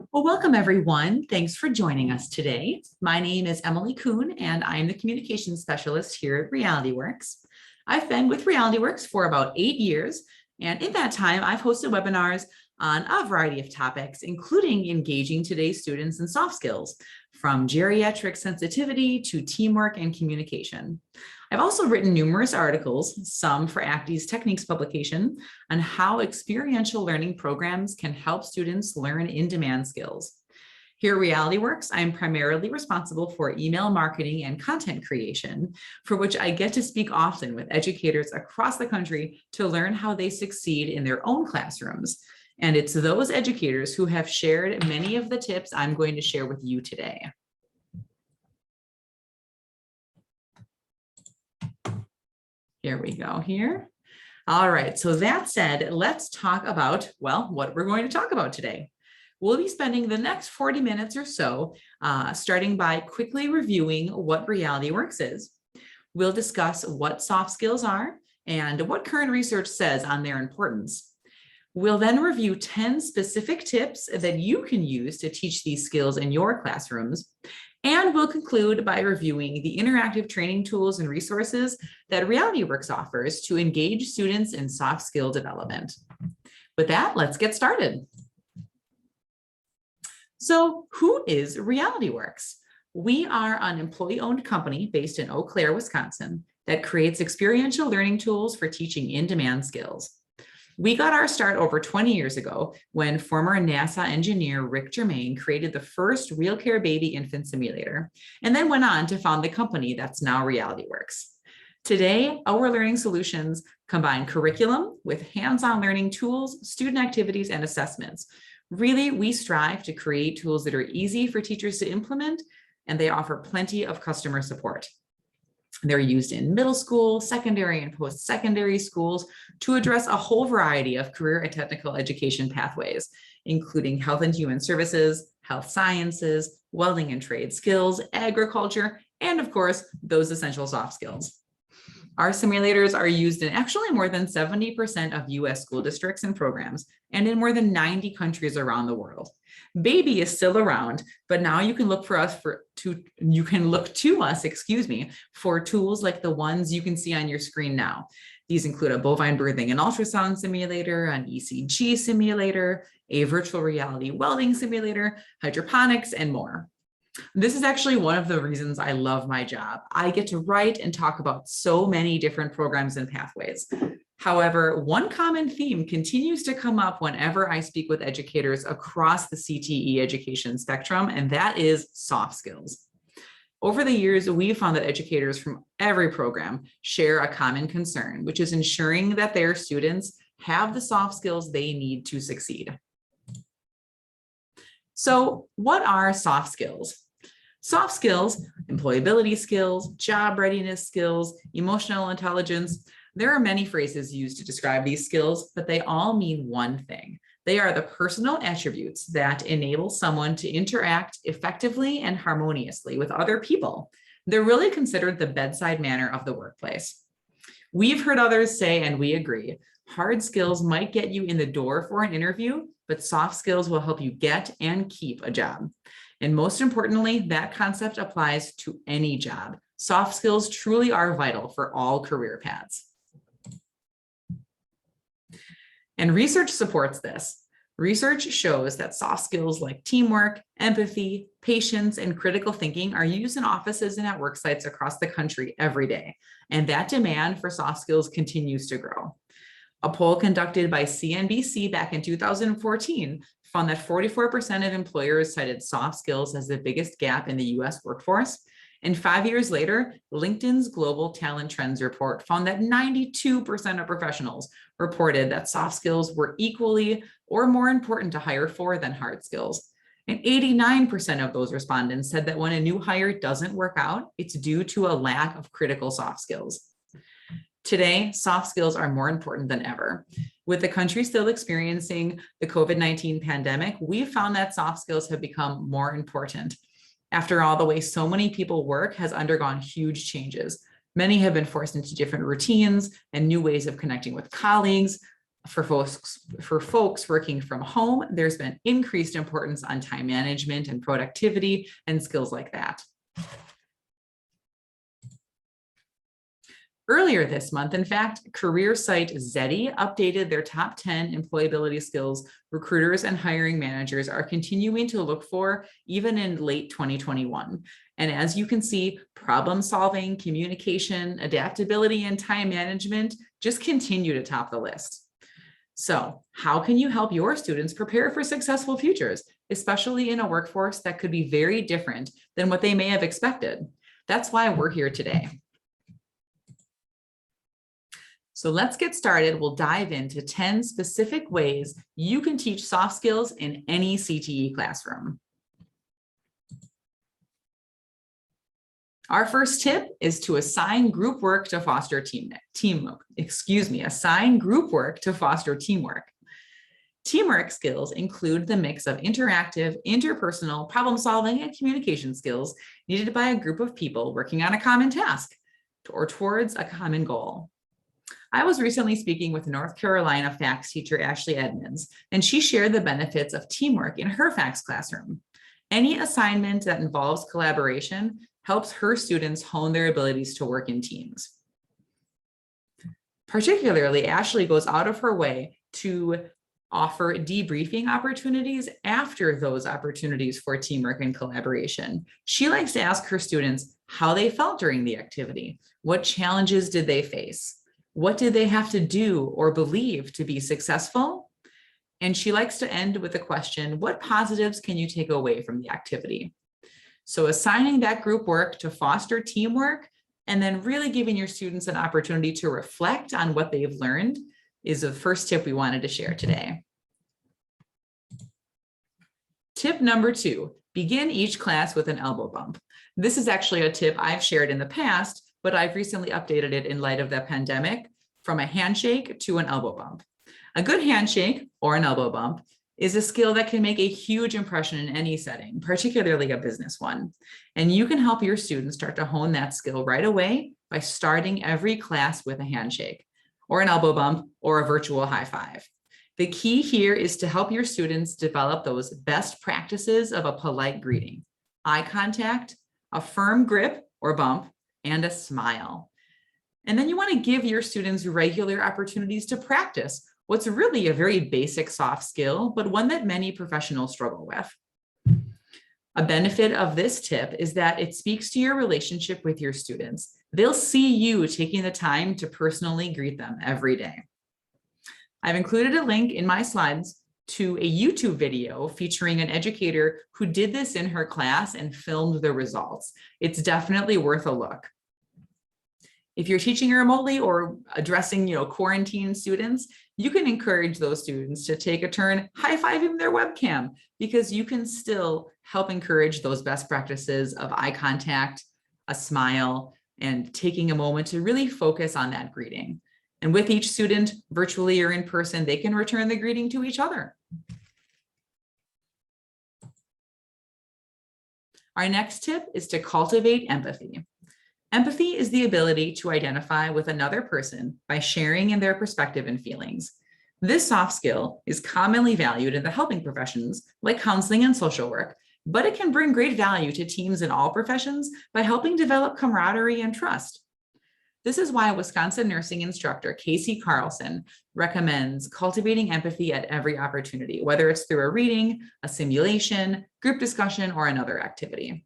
Well, welcome everyone. Thanks for joining us today. My name is Emily Kuhn and I'm the communications specialist here at RealityWorks. I've been with RealityWorks for about 8 years, and in that time, I've hosted webinars on a variety of topics, including engaging today's students in soft skills, from geriatric sensitivity to teamwork and communication. I've also written numerous articles, some for ACTI's Techniques publication, on how experiential learning programs can help students learn in-demand skills. Here at RealityWorks, I'm primarily responsible for email marketing and content creation, for which I get to speak often with educators across the country to learn how they succeed in their own classrooms. And it's those educators who have shared many of the tips I'm going to share with you today. Here we go here. All right, so that said, let's talk about, well, what we're going to talk about today. We'll be spending the next 40 minutes or so, starting by quickly reviewing what RealityWorks is. We'll discuss what soft skills are and what current research says on their importance. We'll then review 10 specific tips that you can use to teach these skills in your classrooms. And we'll conclude by reviewing the interactive training tools and resources that RealityWorks offers to engage students in soft skill development. With that, let's get started. So who is RealityWorks? We are an employee-owned company based in Eau Claire, Wisconsin, that creates experiential learning tools for teaching in-demand skills. We got our start over 20 years ago when former NASA engineer Rick Germain created the first real care baby infant simulator, and then went on to found the company that's now RealityWorks. Today, our learning solutions combine curriculum with hands-on learning tools, student activities, and assessments. Really, we strive to create tools that are easy for teachers to implement, and they offer plenty of customer support. They're used in middle school, secondary, and post-secondary schools to address a whole variety of career and technical education pathways, including health and human services, health sciences, welding and trade skills, agriculture, and of course, those essential soft skills. Our simulators are used in actually more than 70% of US school districts and programs, and in more than 90 countries around the world. Baby is still around, but now you can look to us for tools like the ones you can see on your screen now. These include a bovine birthing and ultrasound simulator, an ECG simulator, a virtual reality welding simulator, hydroponics, and more. This is actually one of the reasons I love my job. I get to write and talk about so many different programs and pathways. However, one common theme continues to come up whenever I speak with educators across the CTE education spectrum, and that is soft skills. Over the years, we've found that educators from every program share a common concern, which is ensuring that their students have the soft skills they need to succeed. So what are soft skills? Soft skills, employability skills, job readiness skills, emotional intelligence. There are many phrases used to describe these skills, but they all mean one thing. They are the personal attributes that enable someone to interact effectively and harmoniously with other people. They're really considered the bedside manner of the workplace. We've heard others say, and we agree, hard skills might get you in the door for an interview, but soft skills will help you get and keep a job. And most importantly, that concept applies to any job. Soft skills truly are vital for all career paths. And research supports this. Research shows that soft skills like teamwork, empathy, patience, and critical thinking are used in offices and at work sites across the country every day. And that demand for soft skills continues to grow. A poll conducted by CNBC back in 2014 found that 44% of employers cited soft skills as the biggest gap in the US workforce. And 5 years later, LinkedIn's Global Talent Trends report found that 92% of professionals reported that soft skills were equally or more important to hire for than hard skills. And 89% of those respondents said that when a new hire doesn't work out, it's due to a lack of critical soft skills. Today, soft skills are more important than ever. With the country still experiencing the COVID-19 pandemic, we've found that soft skills have become more important. After all, the way so many people work has undergone huge changes. Many have been forced into different routines and new ways of connecting with colleagues. For folks working from home, there's been increased importance on time management and productivity and skills like that. Earlier this month, in fact, career site Zeti updated their top 10 employability skills recruiters and hiring managers are continuing to look for even in late 2021. And as you can see, problem solving, communication, adaptability, and time management just continue to top the list. So how can you help your students prepare for successful futures, especially in a workforce that could be very different than what they may have expected? That's why we're here today. So let's get started. We'll dive into 10 specific ways you can teach soft skills in any CTE classroom. Our first tip is to assign group work to foster assign group work to foster teamwork. Teamwork skills include the mix of interactive, interpersonal, problem solving, and communication skills needed by a group of people working on a common task or towards a common goal. I was recently speaking with North Carolina FACS teacher Ashley Edmonds, and she shared the benefits of teamwork in her FACS classroom. Any assignment that involves collaboration helps her students hone their abilities to work in teams. Particularly, Ashley goes out of her way to offer debriefing opportunities after those opportunities for teamwork and collaboration. She likes to ask her students how they felt during the activity. What challenges did they face? What did they have to do or believe to be successful? And she likes to end with the question, what positives can you take away from the activity? So assigning that group work to foster teamwork and then really giving your students an opportunity to reflect on what they've learned is the first tip we wanted to share today. Tip number 2, begin each class with an elbow bump. This is actually a tip I've shared in the past, but I've recently updated it in light of the pandemic from a handshake to an elbow bump. A good handshake or an elbow bump is a skill that can make a huge impression in any setting, particularly a business one. And you can help your students start to hone that skill right away by starting every class with a handshake or an elbow bump or a virtual high five. The key here is to help your students develop those best practices of a polite greeting, eye contact, a firm grip or bump, and a smile. And then you want to give your students regular opportunities to practice what's really a very basic soft skill, but one that many professionals struggle with. A benefit of this tip is that it speaks to your relationship with your students. They'll see you taking the time to personally greet them every day. I've included a link in my slides to a YouTube video featuring an educator who did this in her class and filmed the results. It's definitely worth a look. If you're teaching remotely or addressing, quarantine students, you can encourage those students to take a turn high-fiving their webcam because you can still help encourage those best practices of eye contact, a smile, and taking a moment to really focus on that greeting. And with each student, virtually or in person, they can return the greeting to each other. Our next tip is to cultivate empathy. Empathy is the ability to identify with another person by sharing in their perspective and feelings. This soft skill is commonly valued in the helping professions like counseling and social work, but it can bring great value to teams in all professions by helping develop camaraderie and trust. This is why Wisconsin nursing instructor Casey Carlson recommends cultivating empathy at every opportunity, whether it's through a reading, a simulation, group discussion, or another activity.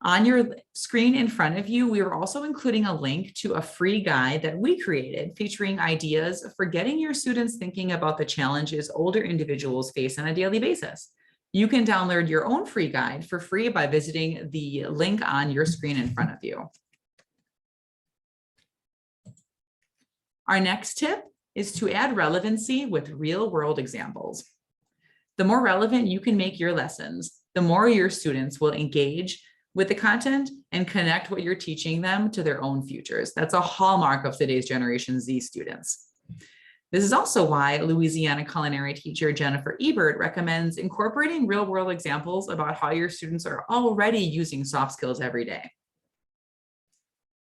On your screen in front of you, we are also including a link to a free guide that we created featuring ideas for getting your students thinking about the challenges older individuals face on a daily basis. You can download your own free guide for free by visiting the link on your screen in front of you. Our next tip is to add relevancy with real-world examples. The more relevant you can make your lessons, the more your students will engage with the content and connect what you're teaching them to their own futures. That's a hallmark of today's Generation Z students. This is also why Louisiana culinary teacher Jennifer Ebert recommends incorporating real-world examples about how your students are already using soft skills every day.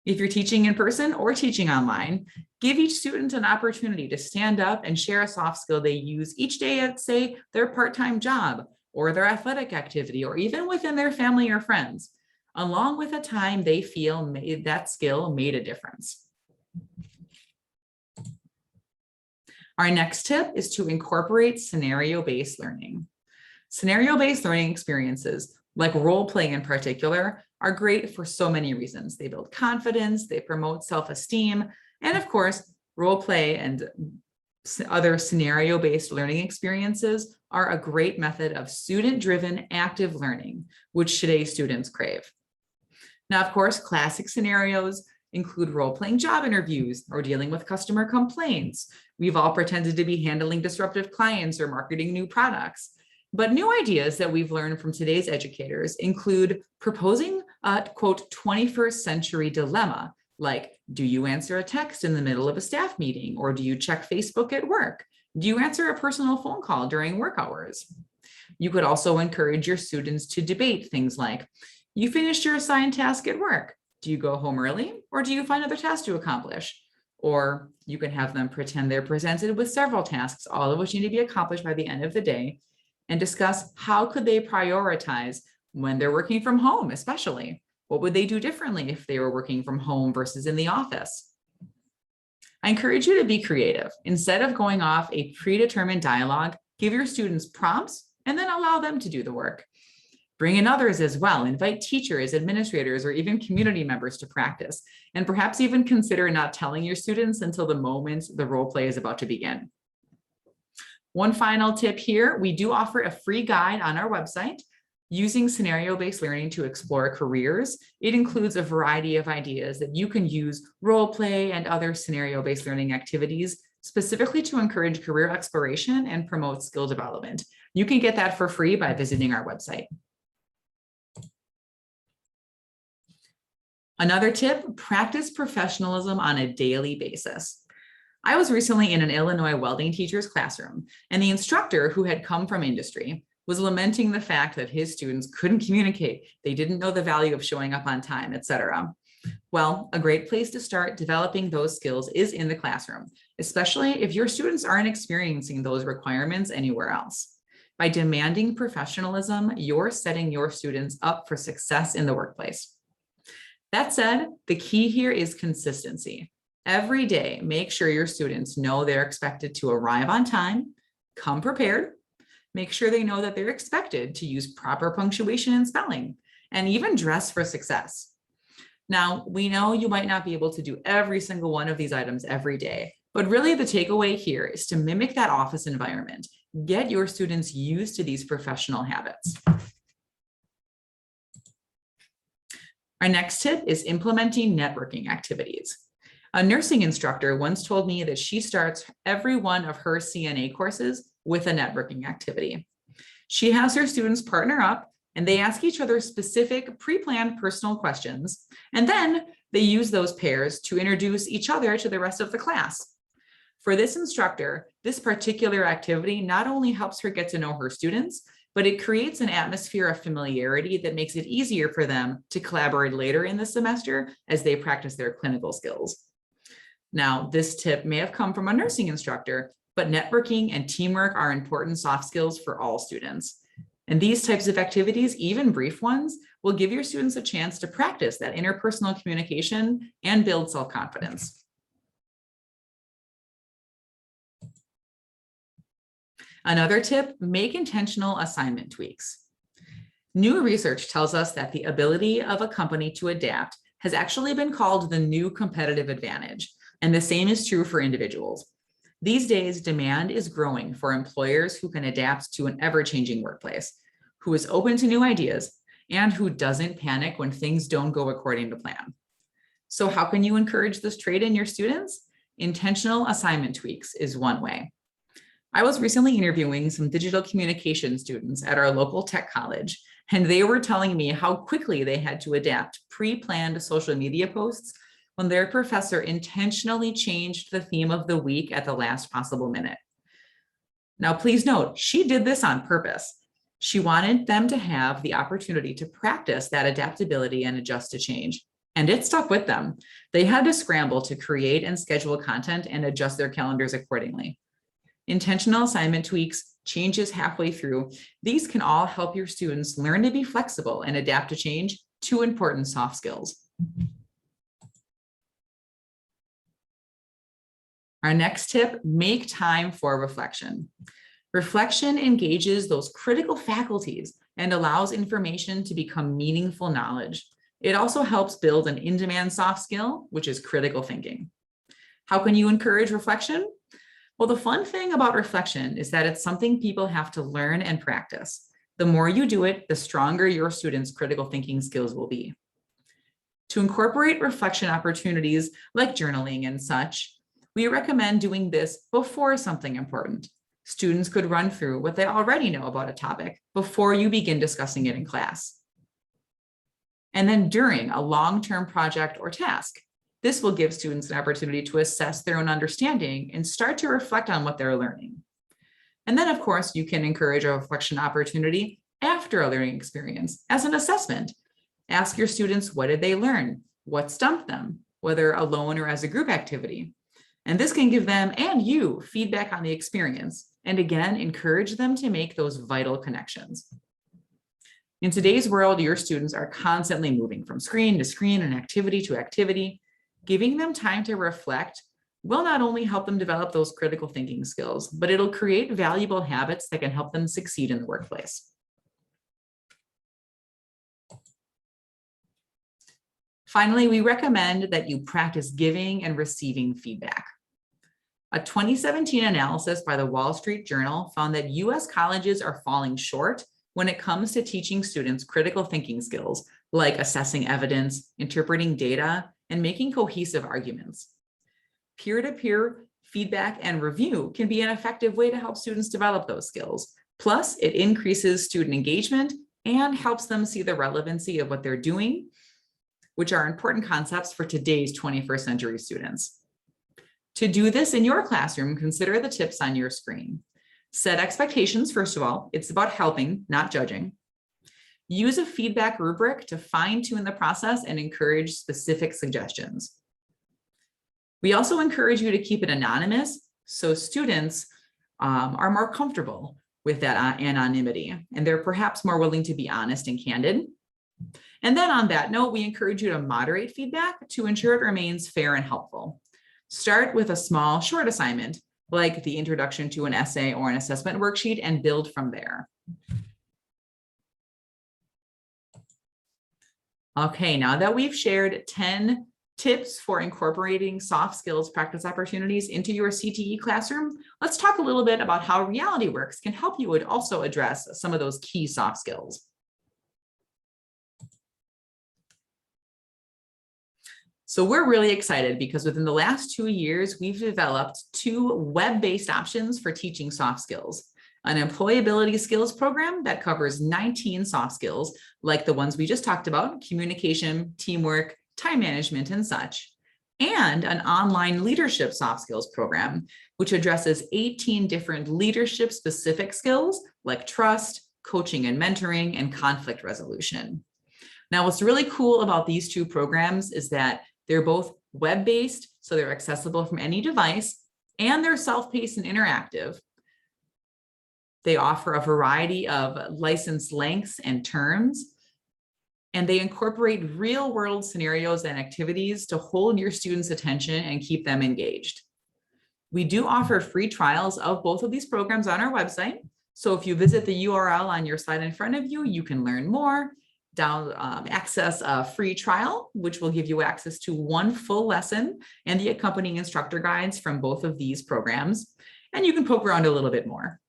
If you're teaching in person or teaching online, give each student an opportunity to stand up and share a soft skill they use each day at, say, their part-time job or their athletic activity, or even within their family or friends, along with a time they feel that skill made a difference. Our next tip is to incorporate scenario-based learning. Scenario-based learning experiences, like role play in particular, are great for so many reasons. They build confidence, they promote self-esteem, and of course, role play and other scenario-based learning experiences are a great method of student-driven active learning, which today's students crave. Now, of course, classic scenarios include role-playing job interviews or dealing with customer complaints. We've all pretended to be handling disruptive clients or marketing new products. But new ideas that we've learned from today's educators include proposing a, quote, 21st century dilemma, like, do you answer a text in the middle of a staff meeting, or do you check Facebook at work? Do you answer a personal phone call during work hours? You could also encourage your students to debate things like, you finished your assigned task at work. Do you go home early, or do you find other tasks to accomplish? Or you can have them pretend they're presented with several tasks, all of which need to be accomplished by the end of the day, and discuss how could they prioritize when they're working from home, especially. What would they do differently if they were working from home versus in the office? I encourage you to be creative. Instead of going off a predetermined dialogue, give your students prompts and then allow them to do the work. Bring in others as well. Invite teachers, administrators, or even community members to practice, and perhaps even consider not telling your students until the moment the role play is about to begin. One final tip here, we do offer a free guide on our website using scenario-based learning to explore careers. It includes a variety of ideas that you can use role play and other scenario-based learning activities specifically to encourage career exploration and promote skill development. You can get that for free by visiting our website. Another tip, practice professionalism on a daily basis. I was recently in an Illinois welding teacher's classroom, and the instructor, who had come from industry, was lamenting the fact that his students couldn't communicate, they didn't know the value of showing up on time, etc. Well, a great place to start developing those skills is in the classroom, especially if your students aren't experiencing those requirements anywhere else. By demanding professionalism, you're setting your students up for success in the workplace. That said, the key here is consistency. Every day, make sure your students know they're expected to arrive on time, come prepared, make sure they know that they're expected to use proper punctuation and spelling, and even dress for success. Now, we know you might not be able to do every single one of these items every day, but really the takeaway here is to mimic that office environment. Get your students used to these professional habits. Our next tip is implementing networking activities. A nursing instructor once told me that she starts every one of her CNA courses with a networking activity. She has her students partner up and they ask each other specific pre-planned personal questions, and then they use those pairs to introduce each other to the rest of the class. For this instructor, this particular activity not only helps her get to know her students, but it creates an atmosphere of familiarity that makes it easier for them to collaborate later in the semester as they practice their clinical skills. Now, this tip may have come from a nursing instructor, but networking and teamwork are important soft skills for all students. And these types of activities, even brief ones, will give your students a chance to practice that interpersonal communication and build self-confidence. Another tip, make intentional assignment tweaks. New research tells us that the ability of a company to adapt has actually been called the new competitive advantage. And the same is true for individuals. These days, demand is growing for employers who can adapt to an ever-changing workplace, who is open to new ideas, and who doesn't panic when things don't go according to plan. So how can you encourage this trait in your students? Intentional assignment tweaks is one way. I was recently interviewing some digital communication students at our local tech college, and they were telling me how quickly they had to adapt pre-planned social media posts when their professor intentionally changed the theme of the week at the last possible minute. Now, please note, she did this on purpose. She wanted them to have the opportunity to practice that adaptability and adjust to change. And it stuck with them. They had to scramble to create and schedule content and adjust their calendars accordingly. Intentional assignment tweaks, changes halfway through, these can all help your students learn to be flexible and adapt to change, two important soft skills. Our next tip, make time for reflection. Reflection engages those critical faculties and allows information to become meaningful knowledge. It also helps build an in-demand soft skill, which is critical thinking. How can you encourage reflection? Well, the fun thing about reflection is that it's something people have to learn and practice. The more you do it, the stronger your students' critical thinking skills will be. To incorporate reflection opportunities like journaling and such, we recommend doing this before something important. Students could run through what they already know about a topic before you begin discussing it in class. And then during a long-term project or task, this will give students an opportunity to assess their own understanding and start to reflect on what they're learning. And then, of course, you can encourage a reflection opportunity after a learning experience as an assessment. Ask your students, what did they learn? What stumped them, whether alone or as a group activity? And this can give them and you feedback on the experience, and again, encourage them to make those vital connections. In today's world, your students are constantly moving from screen to screen and activity to activity. Giving them time to reflect will not only help them develop those critical thinking skills, but it'll create valuable habits that can help them succeed in the workplace. Finally, we recommend that you practice giving and receiving feedback. A 2017 analysis by the Wall Street Journal found that US colleges are falling short when it comes to teaching students critical thinking skills like assessing evidence, interpreting data, and making cohesive arguments. Peer-to-peer feedback and review can be an effective way to help students develop those skills. Plus, it increases student engagement and helps them see the relevancy of what they're doing, which are important concepts for today's 21st century students. To do this in your classroom, consider the tips on your screen. Set expectations, first of all. It's about helping, not judging. Use a feedback rubric to fine-tune the process and encourage specific suggestions. We also encourage you to keep it anonymous so students are more comfortable with that anonymity, and they're perhaps more willing to be honest and candid. And then on that note, we encourage you to moderate feedback to ensure it remains fair and helpful. Start with a small, short assignment, like the introduction to an essay or an assessment worksheet, and build from there. Okay, now that we've shared 10 tips for incorporating soft skills practice opportunities into your CTE classroom, let's talk a little bit about how Reality Works can help you also address some of those key soft skills. So we're really excited because within the last 2 years, we've developed 2 web-based options for teaching soft skills. An employability skills program that covers 19 soft skills, like the ones we just talked about, communication, teamwork, time management, and such. And an online leadership soft skills program, which addresses 18 different leadership-specific skills like trust, coaching and mentoring, and conflict resolution. Now, what's really cool about these 2 programs is that they're both web-based, so they're accessible from any device, and they're self-paced and interactive. They offer a variety of license lengths and terms, and they incorporate real-world scenarios and activities to hold your students' attention and keep them engaged. We do offer free trials of both of these programs on our website. So if you visit the URL on your slide in front of you, you can learn more, access a free trial, which will give you access to 1 full lesson and the accompanying instructor guides from both of these programs. And you can poke around a little bit more.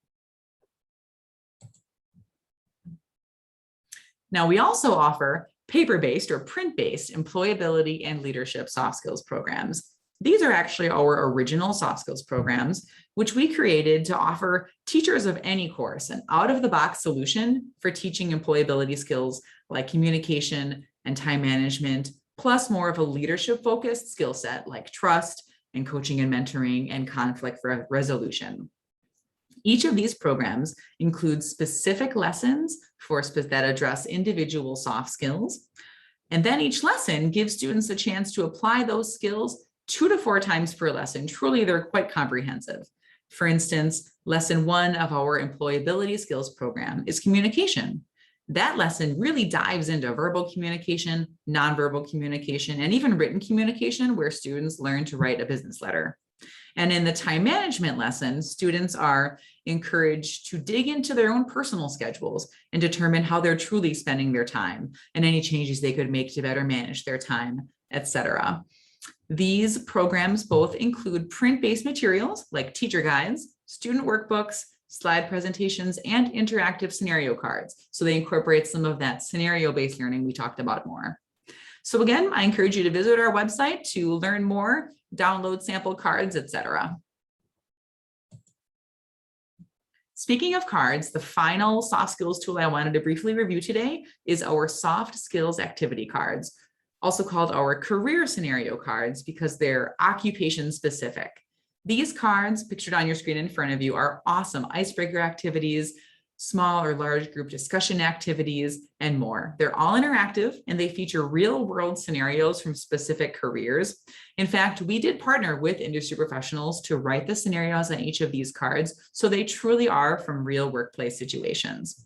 Now, we also offer paper-based or print-based employability and leadership soft skills programs. These are actually our original soft skills programs, which we created to offer teachers of any course an out-of-the-box solution for teaching employability skills like communication and time management, plus more of a leadership-focused skill set like trust and coaching and mentoring and conflict resolution. Each of these programs includes specific lessons that address individual soft skills. And then each lesson gives students a chance to apply those skills 2 to 4 times per lesson. Truly, they're quite comprehensive. For instance, lesson 1 of our employability skills program is communication. That lesson really dives into verbal communication, nonverbal communication, and even written communication, where students learn to write a business letter. And in the time management lesson, students are encouraged to dig into their own personal schedules and determine how they're truly spending their time and any changes they could make to better manage their time, etc. These programs both include print-based materials like teacher guides, student workbooks, slide presentations, and interactive scenario cards. So they incorporate some of that scenario-based learning we talked about more. So again, I encourage you to visit our website to learn more, download sample cards, etc. Speaking of cards, the final soft skills tool I wanted to briefly review today is our soft skills activity cards, also called our career scenario cards because they're occupation specific. These cards pictured on your screen in front of you are awesome icebreaker activities, small or large group discussion activities, and more. They're all interactive and they feature real world scenarios from specific careers. In fact, we did partner with industry professionals to write the scenarios on each of these cards, so they truly are from real workplace situations.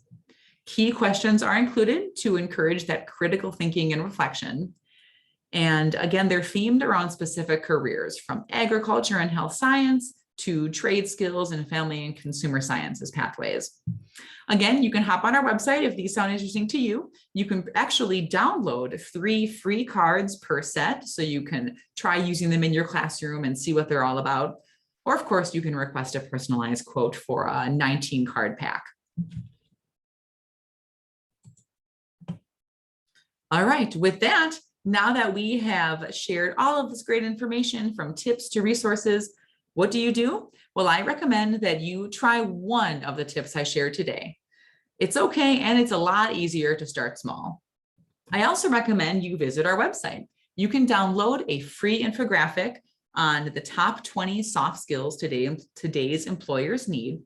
Key questions are included to encourage that critical thinking and reflection. And again, they're themed around specific careers, from agriculture and health science to trade skills and family and consumer sciences pathways. Again, you can hop on our website if these sound interesting to you. You can actually download 3 free cards per set, so you can try using them in your classroom and see what they're all about. Or of course, you can request a personalized quote for a 19 card pack. All right, with that, now that we have shared all of this great information from tips to resources, what do? Well, I recommend that you try one of the tips I shared today. It's okay, and it's a lot easier to start small. I also recommend you visit our website. You can download a free infographic on the top 20 soft skills today's employers need.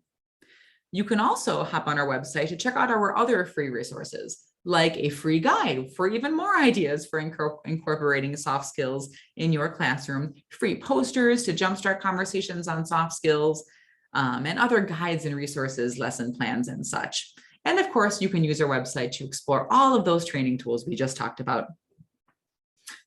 You can also hop on our website to check out our other free resources, like a free guide for even more ideas for incorporating soft skills in your classroom, free posters to jumpstart conversations on soft skills, and other guides and resources, lesson plans, and such. And of course, you can use our website to explore all of those training tools we just talked about.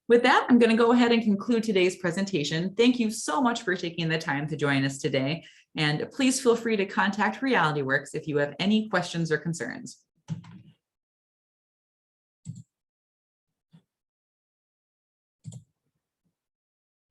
With that, I'm going to go ahead and conclude today's presentation. Thank you so much for taking the time to join us today. And please feel free to contact RealityWorks if you have any questions or concerns.